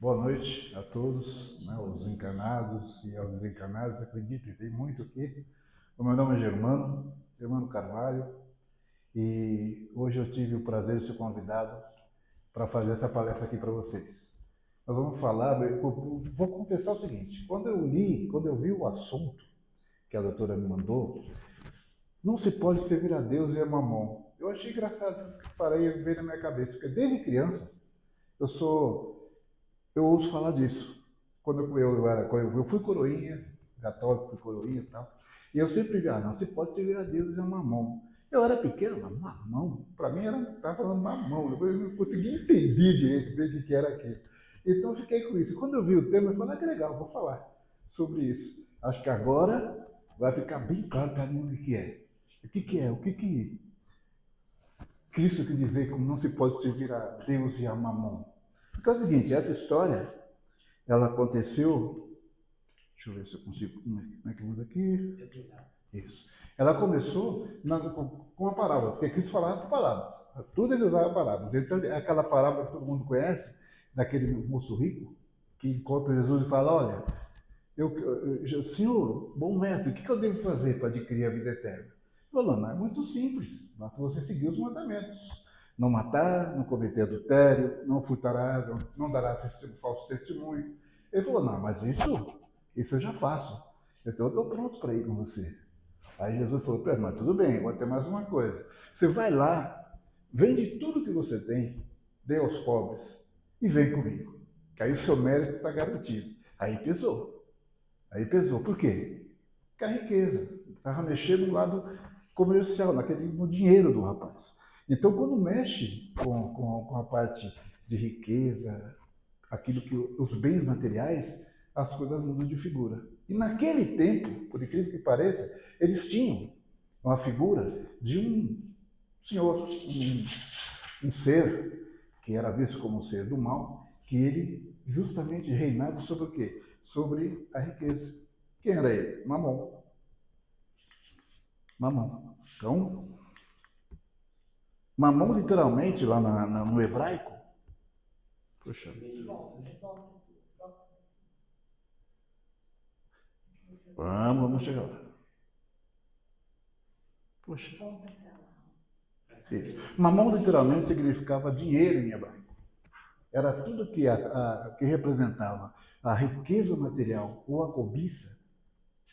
Boa noite a todos, né, os encanados e aos desencanados. Acreditem, tem muito aqui. O meu nome é Germano Carvalho, e hoje eu tive o prazer de ser convidado para fazer essa palestra aqui para vocês. Nós vamos falar, eu vou confessar o seguinte: quando eu vi o assunto que a doutora me mandou, não se pode servir a Deus e a mamon. Eu achei engraçado, parei e veio na minha cabeça, porque desde criança eu sou eu ouço falar disso. Quando eu fui coroinha, católico, fui coroinha e tal. E eu sempre vi, não, você pode servir a Deus é mamão. Eu era pequeno, mas mamão, para mim estava falando mamão, eu não conseguia entender direito bem o que era aquilo. Então eu fiquei com isso. E quando eu vi o tema, eu falei, que legal, vou falar sobre isso. Acho que agora vai ficar bem claro para mim o que é. O que Cristo quer dizer como não se pode servir a Deus e a mamão. Porque é o seguinte, essa história ela aconteceu. Deixa eu ver se eu consigo. Como é que muda aqui? Isso. Ela começou com uma parábola, porque Cristo falava por palavras. Tudo ele usava palavras. Então, aquela parábola que todo mundo conhece, daquele moço rico, que encontra Jesus e fala: Olha, Senhor, bom mestre, o que eu devo fazer para adquirir a vida eterna? Ele falou: Não, é muito simples, basta você seguir os mandamentos. Não matar, não cometer adultério, não furtará, não dará falso testemunho. Ele falou: Não, mas isso eu já faço. Então eu estou pronto para ir com você. Aí Jesus falou para ele: Mas tudo bem, vou ter mais uma coisa. Você vai lá, vende tudo que você tem, dê aos pobres e vem comigo. Que aí o seu mérito está garantido. Aí pesou. Aí pesou. Por quê? Porque a riqueza estava mexendo no lado comercial, no dinheiro do rapaz. Então, quando mexe com a parte de riqueza, aquilo que os bens materiais, as coisas mudam de figura. E naquele tempo, por incrível que pareça, eles tinham uma figura de um senhor, um ser que era visto como um ser do mal, que ele justamente reinava sobre o quê? Sobre a riqueza. Quem era ele? Mamon. Mamon. Então, mamon literalmente lá no hebraico. Poxa. Vamos chegar lá. Poxa. Isso. Mamon literalmente significava dinheiro em hebraico. Era tudo que representava a riqueza material ou a cobiça,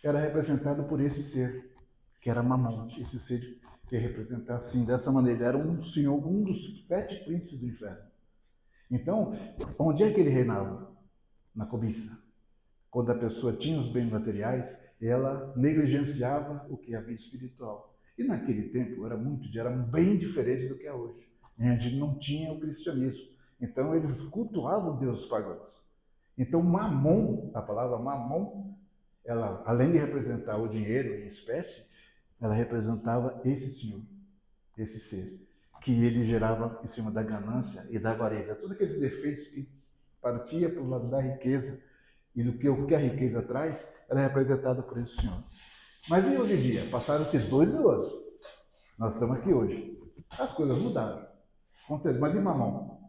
era representado por esse ser, que era Mamon, esse ser que representava assim, dessa maneira. Era um senhor, um dos 7 príncipes do inferno. Então, onde é que ele reinava? Na cobiça. Quando a pessoa tinha os bens materiais, ela negligenciava o que é a vida espiritual. E naquele tempo era bem diferente do que é hoje. A gente não tinha o cristianismo. Então eles cultuavam deuses pagãos. Então Mamon, a palavra Mamon, ela, além de representar o dinheiro em espécie, ela representava esse senhor, esse ser, que ele gerava em cima da ganância e da avareza. Todos aqueles defeitos que partia para o lado da riqueza e do que a riqueza traz, era representada por esse senhor. Mas e hoje em dia? Passaram-se 2.000 anos. Nós estamos aqui hoje. As coisas mudaram. Mas e Mamon?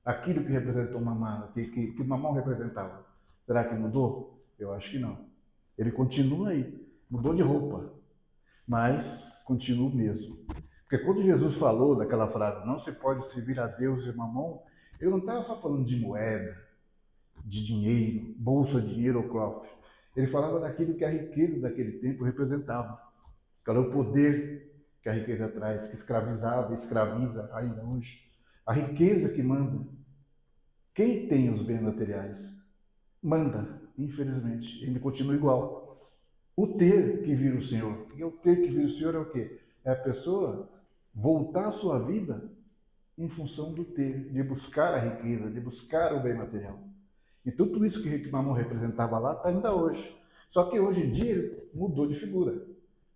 Aquilo que representou Mamon, que Mamon representava, será que mudou? Eu acho que não. Ele continua aí. Mudou de roupa, mas continua o mesmo. Porque quando Jesus falou daquela frase, não se pode servir a Deus e Mamon, ele não estava só falando de moeda, de dinheiro, bolsa de dinheiro ou cofre. Ele falava daquilo que a riqueza daquele tempo representava. Que era o poder que a riqueza traz, que escravizava e escraviza ainda hoje. A riqueza que manda. Quem tem os bens materiais manda, infelizmente. Ele continua igual. O ter que vira o Senhor. E o ter que vira o Senhor é o quê? É a pessoa voltar a sua vida em função do ter, de buscar a riqueza, de buscar o bem material. E tudo isso que Mamon representava lá está ainda hoje. Só que hoje em dia ele mudou de figura.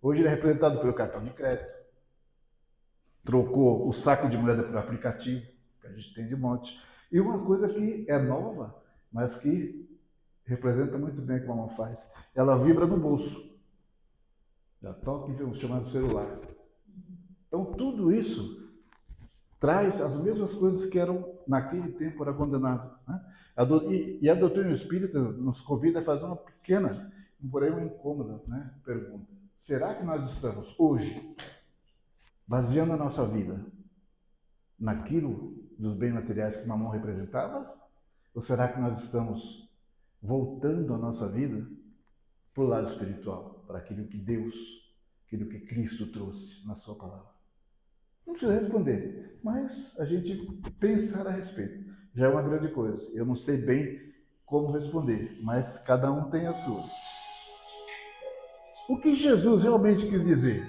Hoje ele é representado pelo cartão de crédito. Trocou o saco de moeda pelo aplicativo, que a gente tem de monte. E uma coisa que é nova, mas que representa muito bem o que a Mamon faz. Ela vibra no bolso. Ela toca em um chamado celular. Então tudo isso traz as mesmas coisas que eram naquele tempo era condenado. Né? E a doutrina espírita nos convida a fazer uma pequena, porém uma incômoda, né, pergunta. Será que nós estamos hoje baseando a nossa vida naquilo dos bens materiais que Mamon representava? Ou será que nós estamos voltando a nossa vida para o lado espiritual, para aquilo que Deus, aquilo que Cristo trouxe na sua palavra? Não precisa responder, mas a gente pensar a respeito já é uma grande coisa. Eu não sei bem como responder, mas cada um tem a sua. O que Jesus realmente quis dizer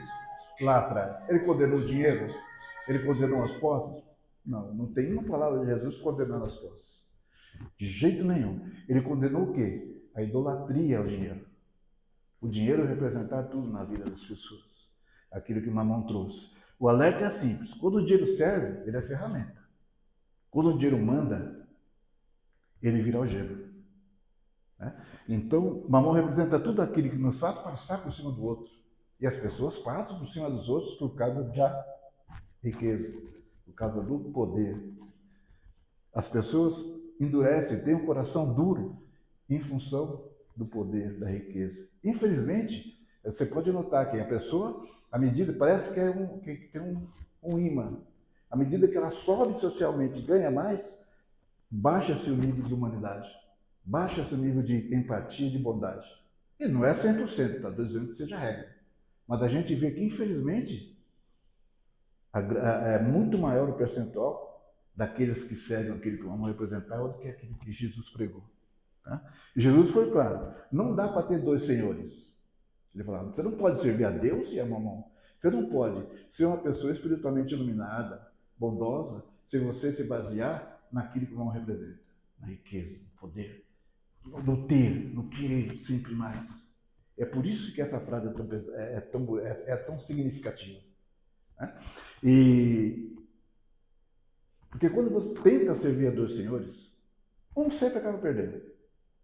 lá atrás? Ele condenou o dinheiro? Ele condenou as posses? Não, não tem uma palavra de Jesus condenando as posses. De jeito nenhum. Ele condenou o quê? A idolatria ao dinheiro. O dinheiro representar tudo na vida das pessoas. Aquilo que Mamon trouxe. O alerta é simples. Quando o dinheiro serve, ele é ferramenta. Quando o dinheiro manda, ele vira algema. Né? Então, Mamon representa tudo aquilo que nos faz passar por cima do outro. E as pessoas passam por cima dos outros por causa da riqueza, por causa do poder. As pessoas endurecem, têm um coração duro em função do poder, da riqueza. Infelizmente, você pode notar que a pessoa, à medida, parece que tem um imã. À medida que ela sobe socialmente e ganha mais, baixa-se o nível de humanidade, baixa-se o nível de empatia e de bondade. E não é 100%, está dizendo que seja regra. Mas a gente vê que, infelizmente, é muito maior o percentual daqueles que seguem aquilo que vamos representar do que aquilo que Jesus pregou. Tá? E Jesus foi claro, não dá para ter dois senhores. Ele falava, você não pode servir a Deus e a Mamon. Você não pode ser uma pessoa espiritualmente iluminada, bondosa, se você se basear naquilo que o Mamon representa. Na riqueza, no poder, no ter, no querer sempre mais. É por isso que essa frase é tão significativa. Né? Porque quando você tenta servir a dois senhores, um sempre acaba perdendo.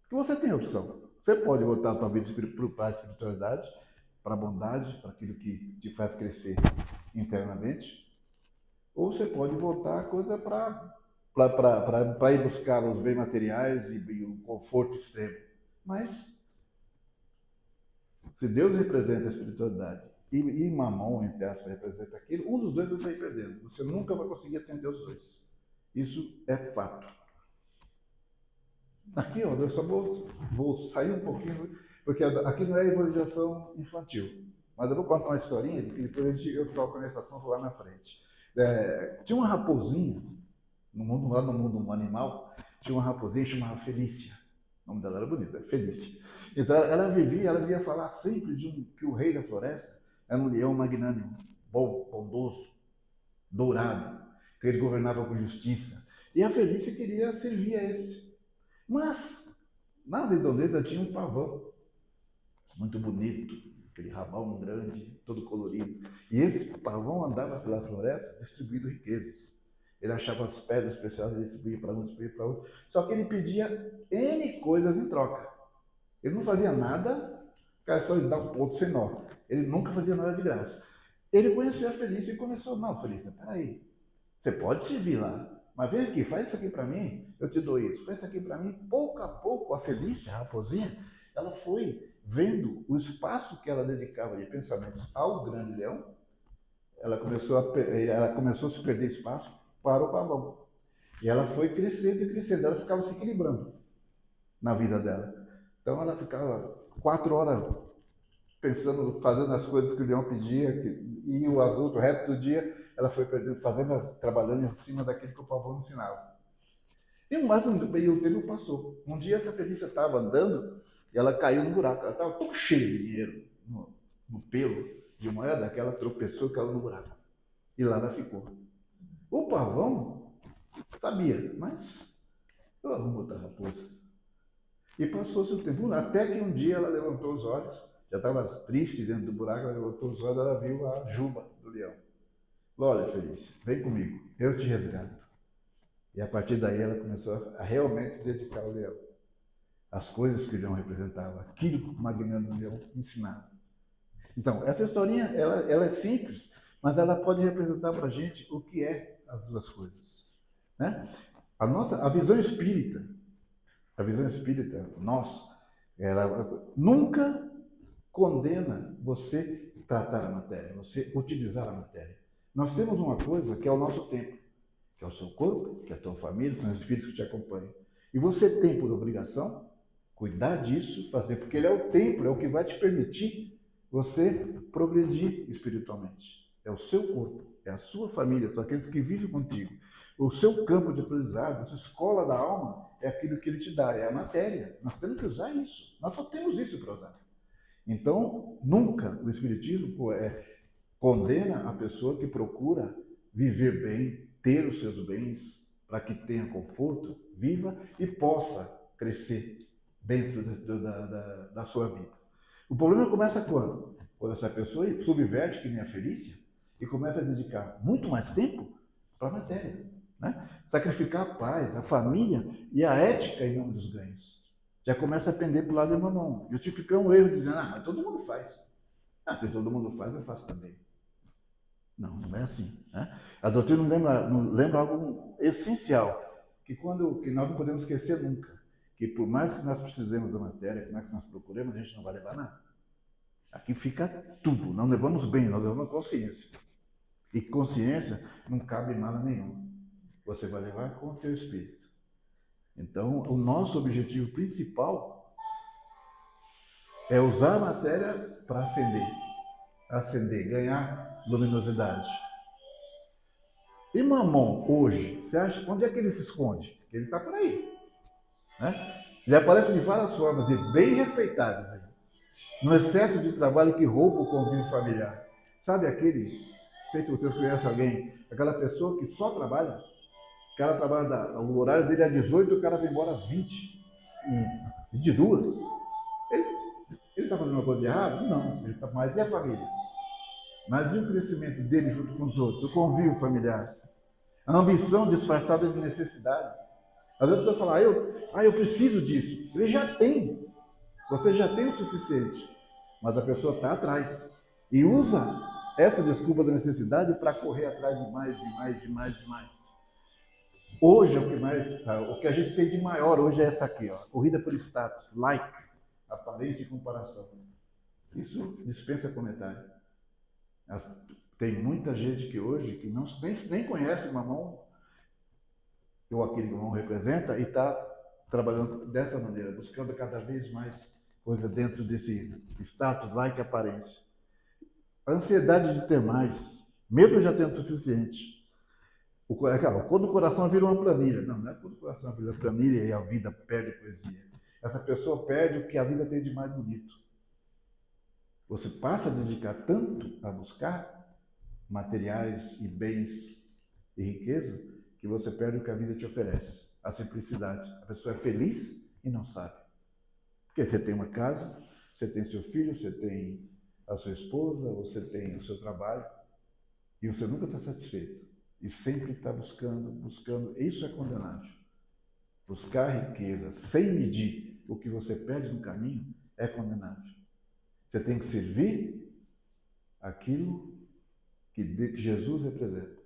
Porque você tem opção. Você pode voltar a sua vida para a espiritualidade, para a bondade, para aquilo que te faz crescer internamente. Ou você pode voltar a coisa para ir buscar os bens materiais e o conforto extremo. Mas, se Deus representa a espiritualidade e Mamon, entre aspas, representa aquilo, um dos dois vai sair perdendo. Você nunca vai conseguir atender os dois. Isso é fato. Aqui, ó, eu só vou sair um pouquinho, porque aqui não é evangelização infantil. Mas eu vou contar uma historinha, que depois eu toco nessa assunto lá na frente. Tinha uma raposinha, lá no mundo animal, tinha uma raposinha chamada Felícia. O nome dela era bonito, Felícia. Então ela vivia falar sempre que o rei da floresta era um leão magnânimo, bom, bondoso, dourado, que ele governava com justiça. E a Felícia queria servir a esse. Mas, na redondeza tinha um pavão, muito bonito, aquele rabão grande, todo colorido. E esse pavão andava pela floresta distribuindo riquezas. Ele achava as pedras especiais e distribuía para um, distribuía para outro. Só que ele pedia N coisas em troca. Ele não fazia nada, cara, só ele dar um ponto sem nó. Ele nunca fazia nada de graça. Ele conheceu a Felícia e começou, não, Felícia, peraí, você pode servir lá, mas vem aqui, faz isso aqui para mim, eu te dou isso, faz isso aqui para mim. Pouco a pouco, a Felícia, a raposinha, ela foi vendo o espaço que ela dedicava de pensamentos ao grande leão, ela começou a se perder espaço para o pavão. E ela foi crescendo e crescendo, ela ficava se equilibrando na vida dela. Então ela ficava 4 horas pensando, fazendo as coisas que o leão pedia, e o adulto, o resto do dia, ela foi trabalhando em cima daquilo que o pavão ensinava. E o tempo passou. Um dia essa Felícia estava andando e ela caiu no buraco. Ela estava tão cheia de dinheiro no pelo de moeda que ela tropeçou e caiu no buraco. E lá ela ficou. O pavão sabia, mas eu arrumo outra raposa. E passou-se o tempo, até que um dia ela levantou os olhos, já estava triste dentro do buraco, ela levantou os olhos, ela viu a juba do leão. Falou, olha, Felícia, vem comigo, eu te resgato. E a partir daí ela começou a realmente dedicar ao leão. As coisas que o leão representava, aquilo que o magnânimo leão ensinava. Então, essa historinha, ela é simples, mas ela pode representar para a gente o que é as duas coisas. Né? A visão espírita, ela nunca condena você tratar a matéria, você utilizar a matéria. Nós temos uma coisa que é o nosso tempo, que é o seu corpo, que é a tua família, são os espíritos que te acompanham. E você tem por obrigação cuidar disso, fazer, porque ele é o templo, é o que vai te permitir você progredir espiritualmente. É o seu corpo, é a sua família, são aqueles que vivem contigo. O seu campo de aprendizado, a sua escola da alma, é aquilo que ele te dá, é a matéria. Nós temos que usar isso. Nós só temos isso para usar. Então, nunca o Espiritismo condena a pessoa que procura viver bem, ter os seus bens, para que tenha conforto, viva e possa crescer dentro da sua vida. O problema começa quando? Quando essa pessoa subverte, que nem a Felícia, e começa a dedicar muito mais tempo para a matéria. Né? Sacrificar a paz, a família e a ética em nome dos ganhos. Já começa a pender para o lado de mamão, justificando o erro, dizendo, mas todo mundo faz. Se todo mundo faz, eu faço também. Não é assim. Né? A doutrina nos lembra algo essencial, que nós não podemos esquecer nunca, que por mais que nós precisemos da matéria, por mais que nós procuremos, a gente não vai levar nada. Aqui fica tudo, não levamos bem, nós levamos consciência. E consciência não cabe mala nenhuma. Você vai levar com o teu espírito. Então, o nosso objetivo principal é usar a matéria para acender, ganhar luminosidade. E Mamon, hoje, você acha, onde é que ele se esconde? Ele está por aí. Né? Ele aparece de várias formas, de bem respeitáveis. No excesso de trabalho que rouba o convívio familiar. Sabe aquele, não sei se vocês conhecem alguém, aquela pessoa que só trabalha, o cara trabalha, o horário dele é 18, o cara vai embora às 20, de duas. Ele está fazendo uma coisa de errado? Não, mas e a família? Mas e o crescimento dele junto com os outros? O convívio familiar? A ambição disfarçada de necessidade? Às vezes a pessoa fala, eu preciso disso. Ele já tem. Você já tem o suficiente. Mas a pessoa está atrás. E usa essa desculpa da necessidade para correr atrás de mais, e mais, e mais, e mais. Hoje, o que a gente tem de maior hoje é essa aqui, ó, corrida por status, like, aparência e comparação. Isso dispensa comentário. Tem muita gente que hoje que nem conhece o Mamon, ou aquele que o Mamon representa, e está trabalhando dessa maneira, buscando cada vez mais coisa dentro desse status, like, aparência. A ansiedade de ter mais, mesmo já tendo o suficiente. Quando o coração vira uma planilha. Não é quando o coração vira uma planilha e a vida perde poesia. Essa pessoa perde o que a vida tem de mais bonito. Você passa a dedicar tanto a buscar materiais e bens e riqueza que você perde o que a vida te oferece. A simplicidade. A pessoa é feliz e não sabe. Porque você tem uma casa, você tem seu filho, você tem a sua esposa, você tem o seu trabalho e você nunca está satisfeito. E sempre está buscando. Isso é condenável. Buscar riqueza sem medir o que você perde no caminho é condenável. Você tem que servir aquilo que Jesus representa.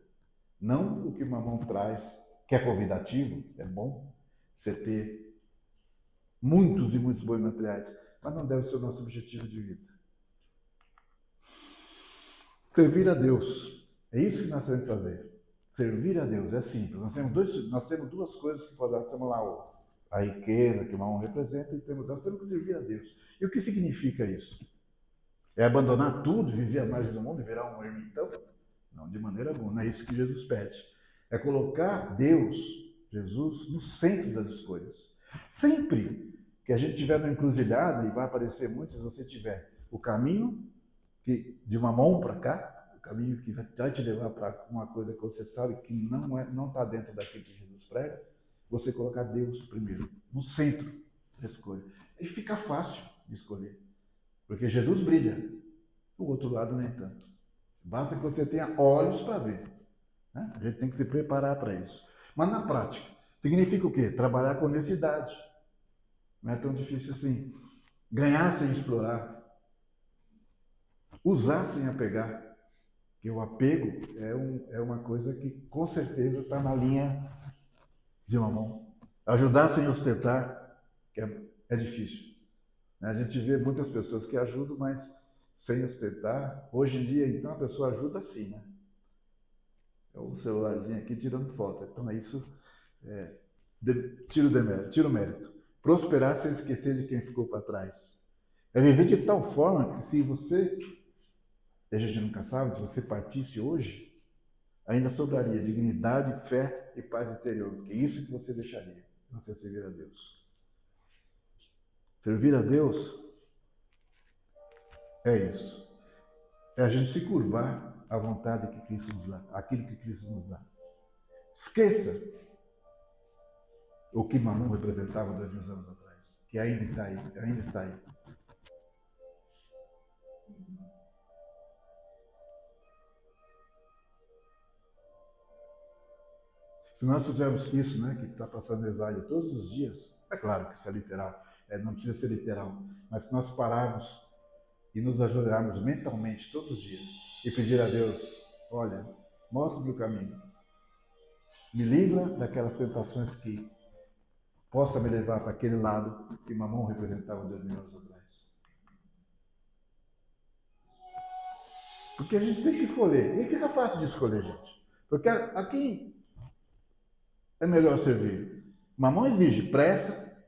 Não o que Mamon traz, que é convidativo, é bom você ter muitos e muitos bons materiais, mas não deve ser o nosso objetivo de vida. Servir a Deus. É isso que nós temos que fazer. Servir a Deus é simples. Nós temos duas coisas que podemos. Temos lá a riqueza que o Mamon representa e nós temos que servir a Deus. E o que significa isso? É abandonar tudo, viver a margem do mundo e virar um ermitão? Não, de maneira alguma. Não é isso que Jesus pede. É colocar Deus, Jesus, no centro das escolhas. Sempre que a gente estiver na encruzilhada, e vai aparecer muito se você tiver o caminho de Mamon para cá, o caminho que vai te levar para uma coisa que você sabe que não está dentro daquilo que Jesus prega, você colocar Deus primeiro, no centro da escolha. Aí fica fácil de escolher. Porque Jesus brilha, o outro lado nem tanto. Basta que você tenha olhos para ver. Né? A gente tem que se preparar para isso. Mas na prática, significa o quê? Trabalhar com honestidade. Não é tão difícil assim. Ganhar sem explorar. Usar sem apegar. Porque o apego é uma coisa que com certeza está na linha de Mamon. Ajudar sem ostentar, que é difícil. A gente vê muitas pessoas que ajudam, mas sem ostentar. Hoje em dia, então, a pessoa ajuda assim, né? É o celularzinho aqui tirando foto. Então, isso tira o mérito. Prosperar sem esquecer de quem ficou para trás. É viver de tal forma que se você, a gente nunca sabe, se você partisse hoje, ainda sobraria dignidade, fé e paz interior. Porque é isso que você deixaria, você servir a Deus. Servir a Deus é isso. É a gente se curvar à vontade que Cristo nos dá, aquilo que Cristo nos dá. Esqueça o que Mamon representava 2000 anos atrás, que ainda está aí, ainda está aí. Se nós fizermos isso, né, que está passando exílio todos os dias, é claro que isso é literal, não precisa ser literal, mas se nós pararmos e nos ajudarmos mentalmente todos os dias e pedir a Deus, olha, mostre-me o caminho, me livra daquelas tentações que possa me levar para aquele lado que Mamon representava 2000 anos atrás. Porque a gente tem que escolher. E fica fácil de escolher, gente. Porque a quem é melhor servir? Mamon exige pressa,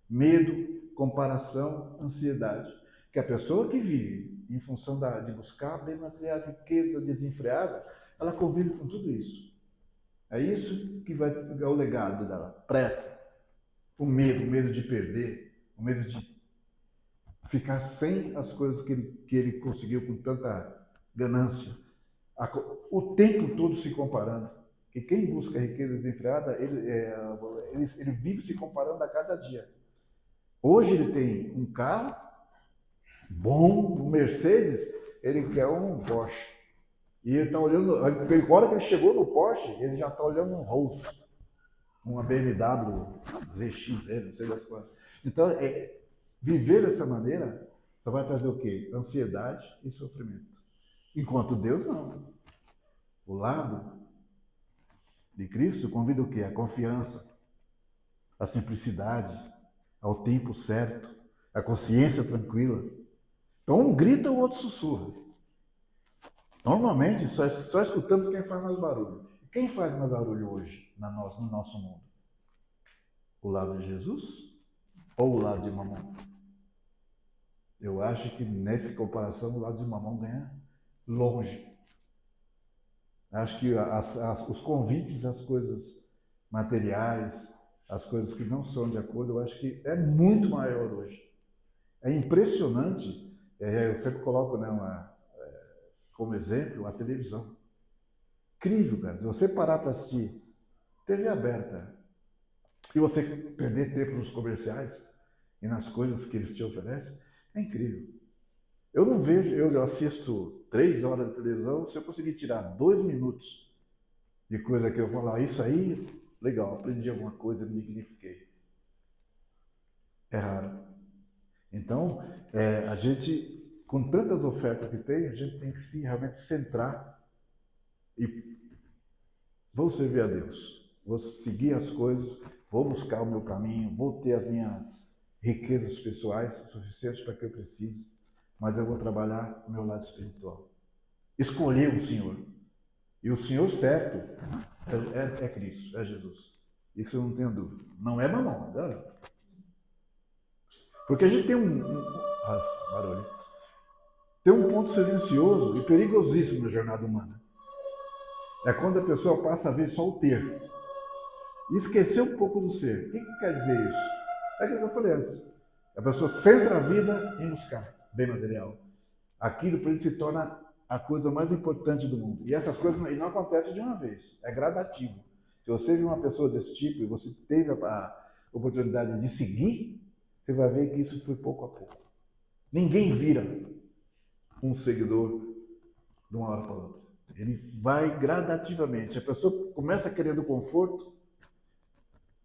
medo, comparação, ansiedade. Que a pessoa que vive em função de buscar bem material, riqueza desenfreada, ela convive com tudo isso. É isso que vai é o legado dela. Pressa, o medo de perder, o medo de ficar sem as coisas que ele conseguiu com tanta ganância. O tempo todo se comparando. Que quem busca riqueza desenfreada, ele vive se comparando a cada dia. Hoje ele tem um carro bom, um Mercedes, ele quer um Porsche. E ele está olhando, agora que ele chegou no Porsche, ele já está olhando um Rolls, uma BMW ZXZ, não sei das quantas. Então, viver dessa maneira só vai trazer o quê? Ansiedade e sofrimento. Enquanto Deus não. O lado de Cristo convida o quê? A confiança, a simplicidade, ao tempo certo, a consciência tranquila. Então um grita, o outro sussurra. Normalmente só escutamos quem faz mais barulho. Quem faz mais barulho hoje no nosso mundo? O lado de Jesus ou o lado de Mamon? Eu acho que nessa comparação o lado de Mamon ganha longe. Acho que os convites às coisas materiais, as coisas que não são de acordo, eu acho que é muito maior hoje. É impressionante, eu sempre coloco, né, como exemplo a televisão. Incrível, cara. Se você parar para assistir TV aberta e você perder tempo nos comerciais e nas coisas que eles te oferecem, é incrível. Eu não vejo, eu assisto 3 horas de televisão, se eu conseguir tirar 2 minutos de coisa que eu vou falar, isso aí, legal, aprendi alguma coisa, me dignifiquei. É raro. Então, a gente, com tantas ofertas que tem, a gente tem que se realmente centrar e vou servir a Deus, vou seguir as coisas, vou buscar o meu caminho, vou ter as minhas riquezas pessoais suficientes para que eu precise, mas eu vou trabalhar o meu lado espiritual. Escolher o Senhor. E o Senhor certo é Cristo, é Jesus. Isso eu não tenho dúvida. Não é Mamon. Não. Porque a gente tem barulho. Tem um ponto silencioso e perigosíssimo na jornada humana. É quando a pessoa passa a ver só o ter. E esquecer um pouco do ser. O que quer dizer isso? É aquilo que eu falei antes. A pessoa centra a vida em buscar bem material. Aquilo para ele se torna a coisa mais importante do mundo. E essas coisas não acontecem de uma vez. É gradativo. Se você viu uma pessoa desse tipo e você teve a oportunidade de seguir, você vai ver que isso foi pouco a pouco. Ninguém vira um seguidor de uma hora para outra. Ele vai gradativamente. A pessoa começa querendo conforto,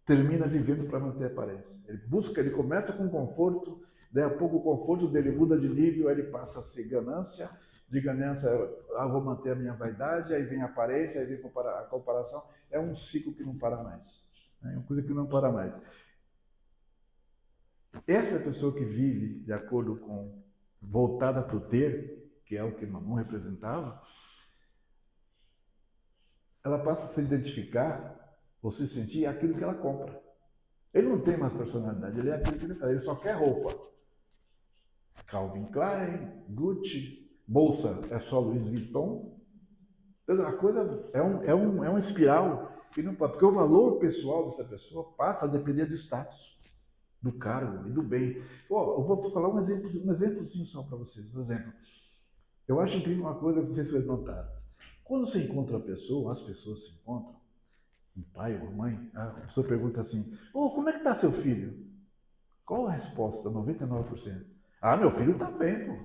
termina vivendo para manter a aparência. Ele começa com conforto, daí a pouco o conforto dele muda de nível, aí ele passa a ser ganância, de ganância, vou manter a minha vaidade, aí vem a aparência, aí vem a comparação. É um ciclo que não para mais. É uma coisa que não para mais. Essa pessoa que vive de acordo com, voltada para o ter, que é o que Mamon representava, ela passa a se identificar ou se sentir aquilo que ela compra. Ele não tem mais personalidade, ele é aquilo que ele faz, ele só quer roupa. Calvin Klein, Gucci, bolsa é só Louis Vuitton. A coisa é uma espiral que não pode, porque o valor pessoal dessa pessoa passa a depender do status, do cargo e do bem. Eu vou falar um exemplozinho só para vocês. Por exemplo, eu acho incrível uma coisa que vocês notaram. Quando você encontra a pessoa, as pessoas se encontram, um pai ou uma mãe, a pessoa pergunta assim, como é que está seu filho? Qual a resposta? 99%. Ah, meu filho está bem, pô.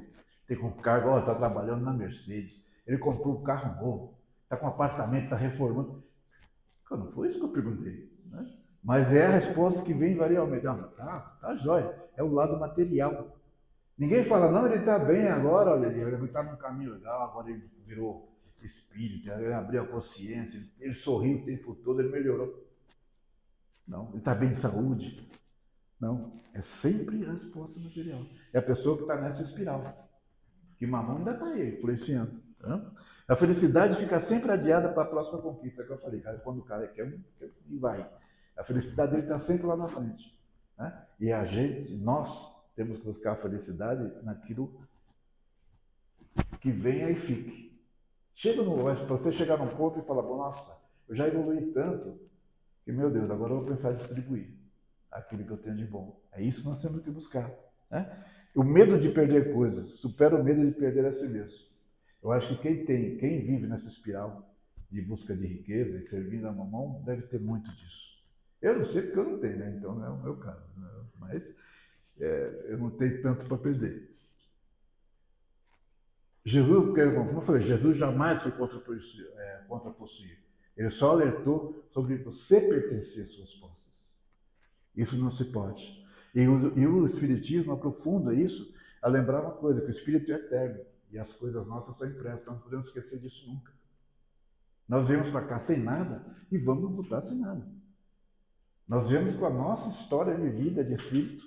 Tem com cargo, está trabalhando na Mercedes, ele comprou um carro novo, está com um apartamento, está reformando. Não foi isso que eu perguntei, né? Mas é a resposta que vem invariavelmente. Ah, tá jóia. É o lado material. Ninguém fala, não, ele está bem agora, olha, ele está num caminho legal, agora ele virou espírito, ele abriu a consciência, ele sorriu o tempo todo, ele melhorou. Não, ele está bem de saúde. Não, é sempre a resposta material. É a pessoa que está nessa espiral. Que Mamon ainda está aí, influenciando. Tá? A felicidade fica sempre adiada para a próxima conquista, que eu falei, cara, quando o cara quer, e vai. A felicidade dele está sempre lá na frente. Né? E a gente, nós, temos que buscar a felicidade naquilo que venha e fique. Para você chegar num ponto e falar, nossa, eu já evolui tanto, que meu Deus, agora eu vou pensar em distribuir aquilo que eu tenho de bom. É isso que nós temos que buscar. Né? O medo de perder coisas supera o medo de perder a si mesmo. Eu acho que quem vive nessa espiral de busca de riqueza e servindo a Mamon deve ter muito disso. Eu não sei porque eu não tenho, né? Então não é o meu caso. Né? Mas eu não tenho tanto para perder. Jesus, como eu falei, Jesus jamais foi contra possuir. Ele só alertou sobre você pertencer às suas posses. Isso não se pode. E o Espiritismo aprofunda isso a lembrar uma coisa, que o Espírito é eterno e as coisas nossas são impressas, então não podemos esquecer disso nunca. Nós viemos para cá sem nada e vamos voltar sem nada. Nós viemos com a nossa história de vida de Espírito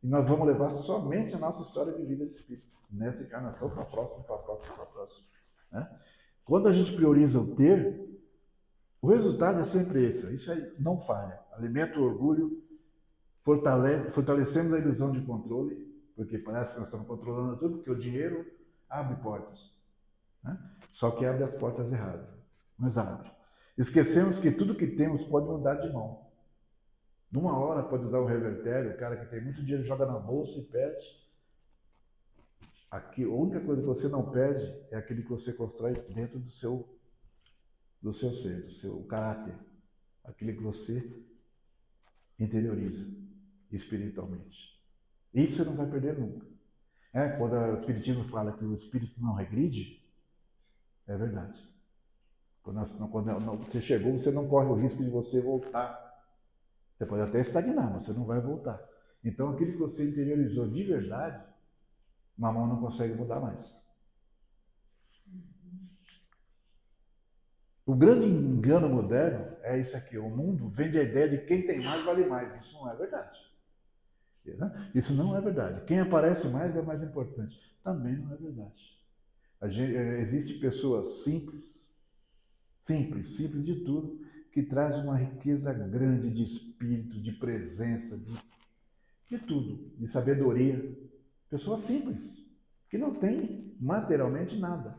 e nós vamos levar somente a nossa história de vida de Espírito nessa encarnação para a próxima, para a próxima, para a próxima. Né? Quando a gente prioriza o ter, o resultado é sempre esse. Isso aí não falha. Alimenta o orgulho, fortalecemos a ilusão de controle, porque parece que nós estamos controlando tudo, porque o dinheiro abre portas. Né? Só que abre as portas erradas. Mas abre. Esquecemos que tudo que temos pode mudar de mão. Numa hora pode dar um revertério, o cara que tem muito dinheiro joga na bolsa e perde. Aqui, a única coisa que você não perde é aquilo que você constrói dentro do seu ser, do seu caráter. Aquilo que você interioriza espiritualmente. Isso você não vai perder nunca. Quando o Espiritismo fala que o espírito não regride, é verdade. Quando você chegou, você não corre o risco de você voltar. Você pode até estagnar, mas você não vai voltar. Então, aquilo que você interiorizou de verdade, Mamon não consegue mudar mais. O grande engano moderno é isso aqui. O mundo vende a ideia de quem tem mais vale mais. Isso não é verdade. Isso não é verdade. Quem aparece mais é mais importante. Também não é verdade. Existem pessoas simples de tudo, que trazem uma riqueza grande de espírito, de presença, de tudo, de sabedoria. Pessoas simples, que não têm materialmente nada,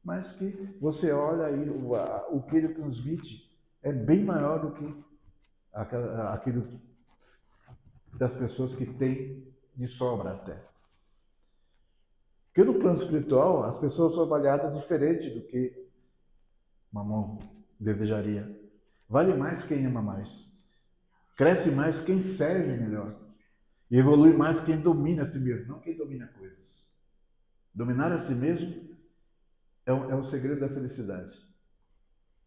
mas que você olha e o que ele transmite é bem maior do que aquilo das pessoas que têm de sobra até. Porque no plano espiritual, as pessoas são avaliadas diferente do que Mamon desejaria. Vale mais quem ama mais. Cresce mais quem serve melhor. E evolui mais quem domina a si mesmo, não quem domina coisas. Dominar a si mesmo é o segredo da felicidade.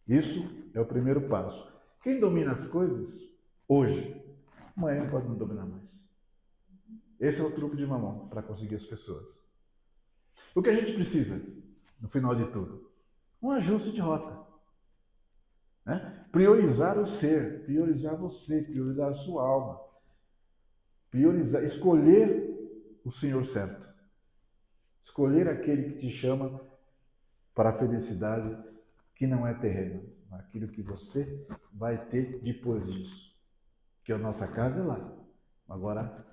Isso é o primeiro passo. Quem domina as coisas, hoje, amanhã pode não dominar mais. Esse é o truque de Mamon para conseguir as pessoas. O que a gente precisa, no final de tudo? Um ajuste de rota. Né? Priorizar o ser, priorizar você, priorizar a sua alma. Priorizar, escolher o Senhor certo. Escolher aquele que te chama para a felicidade que não é terrena, aquilo que você vai ter depois disso. Que a nossa casa é lá. Agora,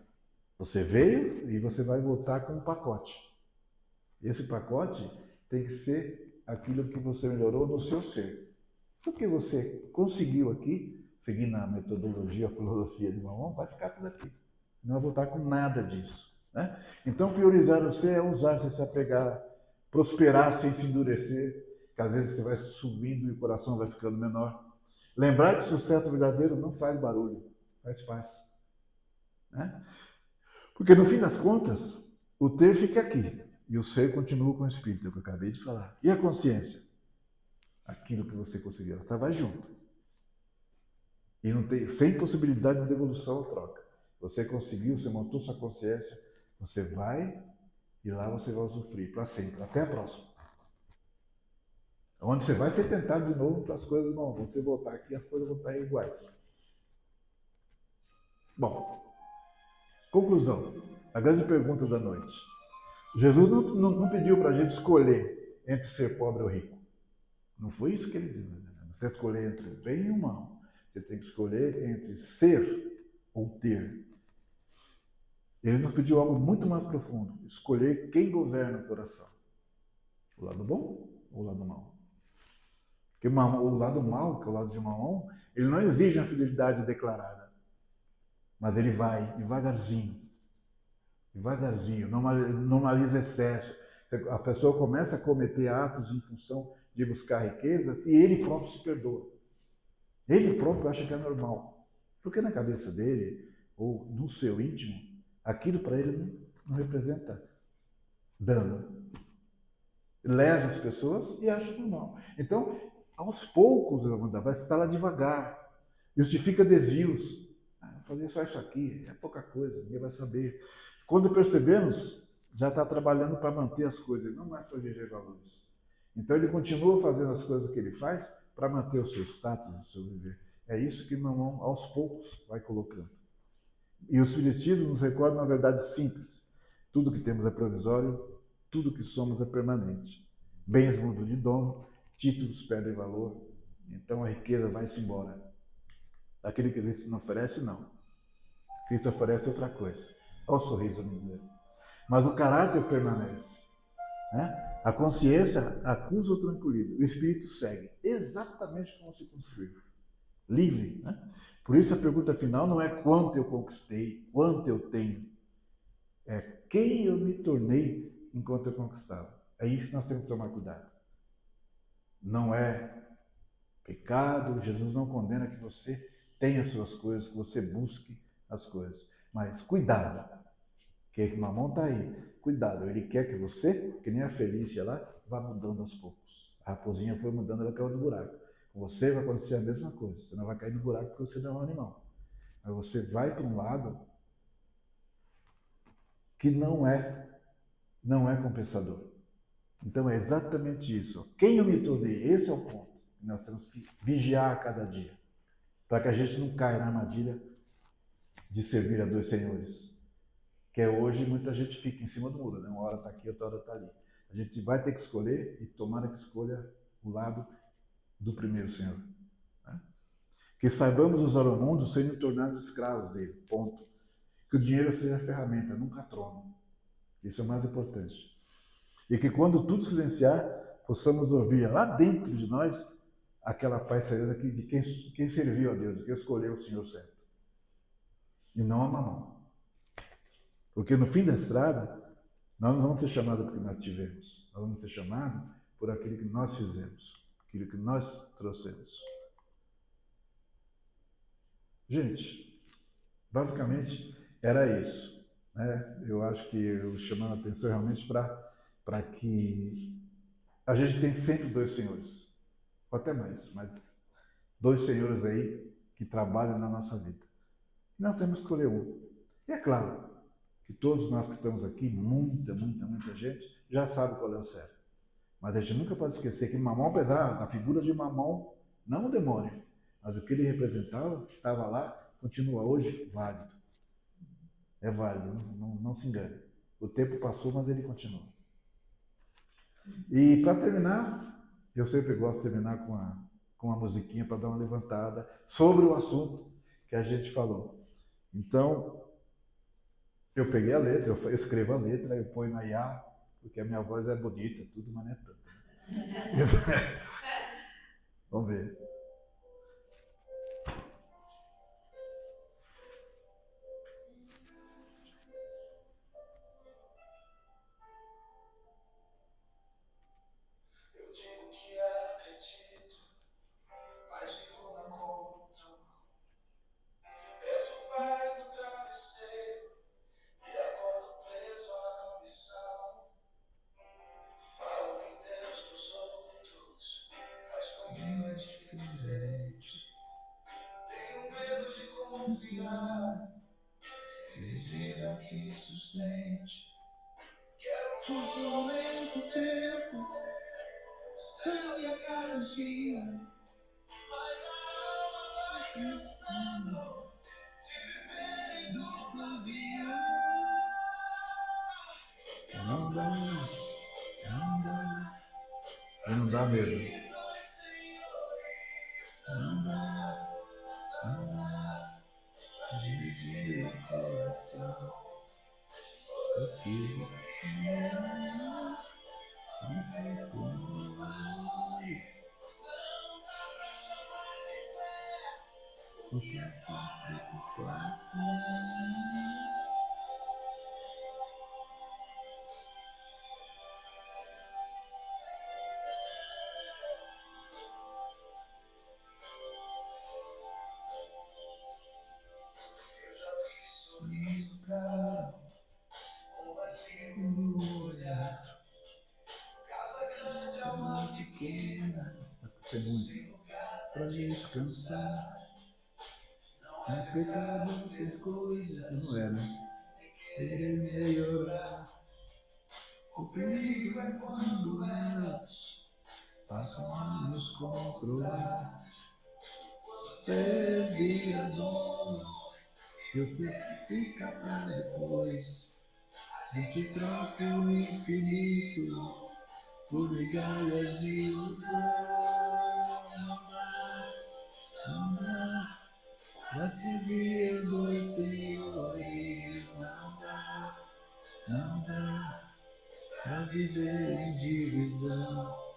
você veio e você vai voltar com um pacote. Esse pacote tem que ser aquilo que você melhorou no seu ser. O que você conseguiu aqui, seguindo a metodologia, a filosofia de Mamon, vai ficar tudo aqui. Não vai voltar com nada disso. Né? Então, priorizar você é usar sem se apegar, prosperar sem se endurecer, que às vezes você vai subindo e o coração vai ficando menor. Lembrar que sucesso verdadeiro não faz barulho, faz paz. Né? Porque no fim das contas, o ter fica aqui e o ser continua com o espírito, é o que eu acabei de falar. E a consciência? Aquilo que você conseguiu, ela estava junto. E não tem, sem possibilidade de devolução ou troca. Você conseguiu, você montou sua consciência, você vai e lá você vai sofrer para sempre, até a próxima. Onde você vai ser tentado de novo para as coisas não. Você voltar aqui, as coisas vão estar iguais. Bom, conclusão. A grande pergunta da noite. Jesus não pediu para a gente escolher entre ser pobre ou rico. Não foi isso que ele disse. Você escolher entre o bem e o mal. Você tem que escolher entre ser ou ter. Ele nos pediu algo muito mais profundo. Escolher quem governa o coração. O lado bom ou o lado mau? Porque o lado mau, que é o lado de Mamon, ele não exige uma fidelidade declarada. Mas ele vai devagarzinho. Devagarzinho. Normaliza excesso. A pessoa começa a cometer atos em função de buscar riqueza e ele próprio se perdoa. Ele próprio acha que é normal. Porque na cabeça dele, ou no seu íntimo, aquilo para ele não representa dano. Lesa as pessoas e acha normal. Então, aos poucos, vai estar lá devagar. Justifica desvios. Fazer só isso aqui, é pouca coisa, ninguém vai saber. Quando percebemos, já está trabalhando para manter as coisas, não mais para gerar valores. Então ele continua fazendo as coisas que ele faz para manter o seu status, o seu viver. É isso que Mamon, aos poucos, vai colocando. E o Espiritismo nos recorda uma verdade simples. Tudo que temos é provisório, tudo que somos é permanente. Bens mudam de dono, títulos perdem valor, então a riqueza vai-se embora. Aquilo que Cristo não oferece, não. Cristo oferece outra coisa. Olha o sorriso no dele. Mas o caráter permanece. Né? A consciência acusa ou tranquiliza. O espírito segue. Exatamente como se construiu. Livre. Né? Por isso a pergunta final não é quanto eu conquistei, quanto eu tenho. É quem eu me tornei enquanto eu conquistava. É isso que nós temos que tomar cuidado. Não é pecado. Jesus não condena que você tenha as suas coisas, que você busque as coisas. Mas cuidado. Que Mamon está aí. Cuidado, ele quer que você, que nem a Felícia lá, vá mudando aos poucos. A raposinha foi mudando, ela caiu no buraco. Com você vai acontecer a mesma coisa. Você não vai cair no buraco porque você não é um animal. Mas você vai para um lado que não é compensador. Então é exatamente isso. Quem eu me tornei? Esse é o ponto. Nós temos que vigiar a cada dia. Para que a gente não caia na armadilha de servir a dois senhores. Que é hoje muita gente fica em cima do muro, né? Uma hora está aqui, outra hora está ali. A gente vai ter que escolher e tomara que escolha o lado do primeiro Senhor. Né? Que saibamos usar o mundo sem nos tornarmos escravos dele, ponto. Que o dinheiro seja ferramenta, nunca trono. Isso é o mais importante. E que quando tudo silenciar, possamos ouvir lá dentro de nós aquela paz serena de quem serviu a Deus, de quem escolheu o Senhor certo. E não a mamão. Porque no fim da estrada, nós não vamos ser chamados porque nós tivemos. Nós vamos ser chamados por aquilo que nós fizemos, aquilo que nós trouxemos. Gente, basicamente era isso. Né? Eu acho que eu chamando a atenção realmente para que a gente tem sempre dois senhores, ou até mais, mas dois senhores aí que trabalham na nossa vida. E nós temos que escolher um. E é claro que todos nós que estamos aqui, muita gente, já sabe qual é o certo. Mas a gente nunca pode esquecer que Mamon, apesar da figura de Mamon, não o demônio, mas o que ele representava, estava lá, continua hoje válido. É válido, não se engane. O tempo passou, mas ele continua. E para terminar, eu sempre gosto de terminar com uma musiquinha para dar uma levantada sobre o assunto que a gente falou. Então, eu peguei a letra, eu escrevo a letra, eu ponho na IA, porque a minha voz é bonita, tudo, mas não é tanto. Vamos ver. Eu digo que acredito, mas vivo na contramão. Peço paz no travesseiro e acordo preso à ambição. Falo em Deus pros outros, mas comigo é diferente. Tenho medo de confiar, exija que sustente. Quero tudo ao mesmo tempo, o céu e a garantia. Mas a alma vai cansando de viver em dupla via. Não dá, não dá. E não dá mesmo. Não dá, não dá. Dividir o coração. Eu sigo caminhando, não como vai. Não dá pra chamar de fé, porque é só preocupação. Eu já vi sorriso claro, com vazio no olhar. Casa grande, alma pequena, tem muito pra descansar. Não é pecado ter coisas, não é, né? Querer melhorar. O perigo é quando elas passam a nos controlar. Até vira dono, e você fica pra depois. A gente troca o infinito por migalhas de ilusão. Não dá pra servir dois senhores. Não dá pra viver em divisão.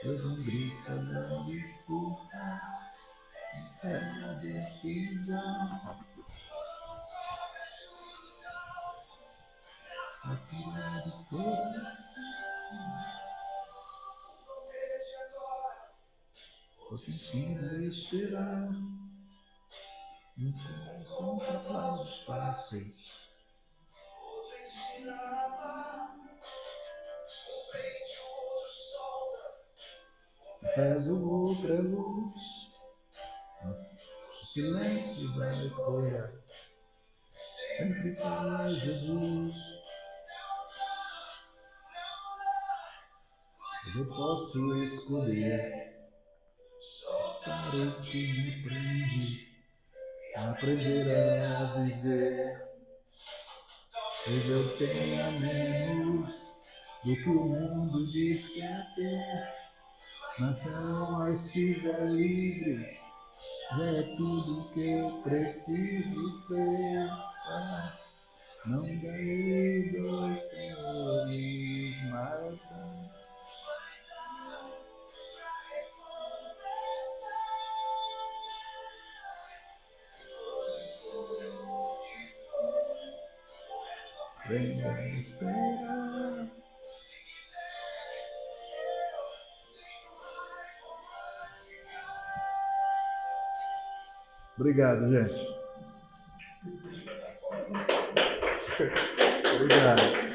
Eu não grito, não disputa, espera a decisão. A pilar do coração. Outro ensina a esperar. Não encontra aplausos fáceis. Outro ensina a amar. Um vende, o outro solta. Pés o outro é luz. O silêncio da escolha sempre fala Jesus. Eu posso escolher soltar o que me prende, aprender a viver. Talvez eu tenha menos do que o mundo diz que é ter, mas se a alma estiver livre, já é tudo que eu preciso ser. Não ganhei dois senhores, mas aprenda a esperar. Obrigado, gente. Obrigado.